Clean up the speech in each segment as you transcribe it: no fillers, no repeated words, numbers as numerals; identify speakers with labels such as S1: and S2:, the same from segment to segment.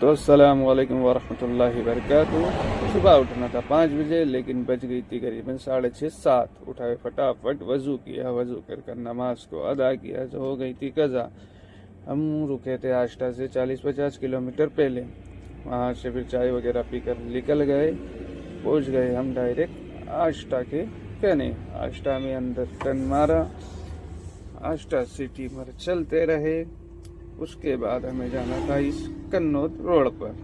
S1: तो अस्सलामु अलैकुम वरहमतुल्लाहि वबरकातुहू। सुबह उठना था 5 बजे, लेकिन बज गई थी करीबन 6:30-7। उठाए फटाफट, वज़ू किया, वज़ू कर नमाज को अदा किया, जो हो गई थी कज़ा। हम रुके थे आष्टा से 40-50 किलोमीटर पहले। वहाँ से फिर चाय वगैरह पीकर निकल गए। पहुँच गए हम डायरेक्ट आष्टा के कहने। आष्टा में अंदर टर्न मारा, आष्टा सिटी में चलते रहे। उसके बाद हमें जाना था इस कन्नौज रोड पर।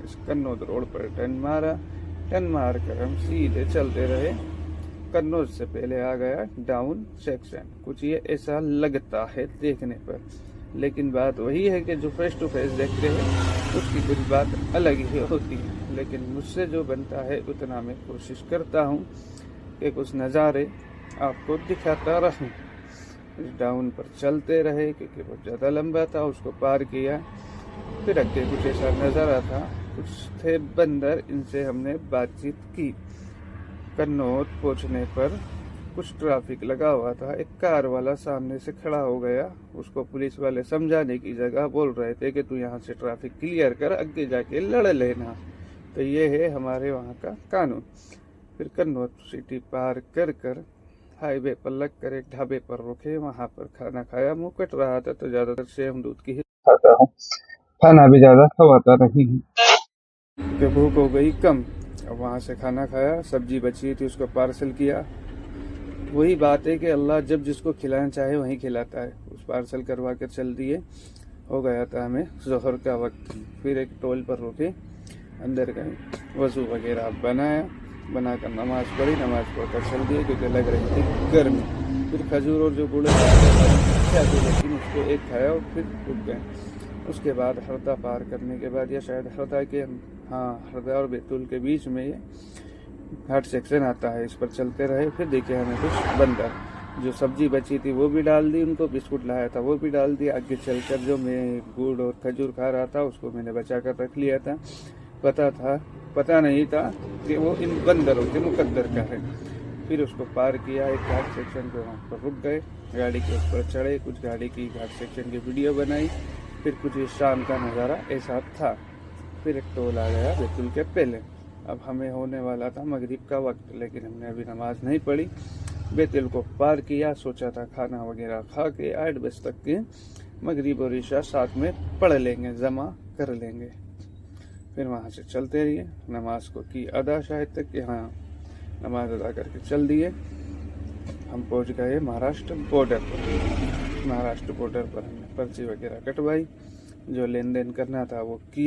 S1: इस कन्नौज रोड पर टर्न मारा, टर्न मार कर हम सीधे चलते रहे। कन्नौज से पहले आ गया डाउन सेक्शन। कुछ ये ऐसा लगता है देखने पर, लेकिन बात वही है कि जो फेस टू फेस देखते हैं उसकी कुछ बात अलग ही होती है। लेकिन मुझसे जो बनता है उतना मैं कोशिश करता हूँ कि कुछ नज़ारे आपको दिखाता रहूँ। इस डाउन पर चलते रहे क्योंकि बहुत ज़्यादा लंबा था। उसको पार किया, फिर आगे कुछ ऐसा नज़ारा था, कुछ थे बंदर, इनसे हमने बातचीत की। कन्नौज पहुंचने पर कुछ ट्रैफिक लगा हुआ था। एक कार वाला सामने से खड़ा हो गया। उसको पुलिस वाले समझाने की जगह बोल रहे थे कि तू यहाँ से ट्रैफिक क्लियर कर, आगे जाके लड़ लेना। तो ये है हमारे वहाँ का कानून। फिर कन्नौज सिटी पार कर हाईवे पर लग कर एक ढाबे पर रुके। वहाँ पर खाना खाया। मुँह कट रहा था तो ज़्यादातर सेव दूध की ही खाता हूँ, खाना भी ज़्यादा खवाता नहीं हूँ कि भूख हो गई कम। अब वहाँ से खाना खाया, सब्जी बची थी उसको पार्सल किया। वही बात है कि अल्लाह जब जिसको खिलाना चाहे वहीं खिलाता है। उस पार्सल करवा कर चल दिए। हो गया था हमें ज़ोहर का वक्त। फिर एक टोल पर रुके, अंदर गए, वज़ू वगैरह बनाकर नमाज़ पढ़ी। नमाज़ पढ़कर चल दिए क्योंकि लग रही थी गर्मी। फिर खजूर और जो गुड़ क्या थी, लेकिन उसको एक खाया और फिर रुक गए। उसके बाद हरदा पार करने के बाद, या शायद हरदा के, हाँ, हरदा और बैतूल के बीच में ये घाट सेक्शन आता है। इस पर चलते रहे। फिर देखे हमें कुछ बंदर, जो सब्जी बची थी वो भी डाल दी उनको, बिस्कुट लाया था वो भी डाल दिया। आगे चलकर जो मैं गुड़ और खजूर खा रहा था उसको मैंने बचा कर रख लिया था। पता नहीं था कि वो इन बंदरों के मुकद्दर का है। फिर उसको पार किया, एक घाट सेक्शन पे वहाँ पर रुक गए, गाड़ी के ऊपर चढ़े, कुछ गाड़ी की घाट सेक्शन की वीडियो बनाई। फिर कुछ इस शाम का नज़ारा ऐसा था। फिर एक टोल आ गया बैतूल के पहले। अब हमें होने वाला था मगरिब का वक्त, लेकिन हमने अभी नमाज नहीं पढ़ी। बैतूल को पार किया, सोचा था खाना वगैरह खा के 8 बजे तक के मगरिब और इशा साथ में पढ़ लेंगे, जमा कर लेंगे। फिर वहाँ से चलते रहिए। नमाज को की अदा शायद तक कि हाँ, नमाज अदा करके चल दिए। हम पहुँच गए महाराष्ट्र बॉर्डर पर। महाराष्ट्र बॉर्डर पर हमने पर्ची वगैरह कटवाई, जो लेन देन करना था वो किया।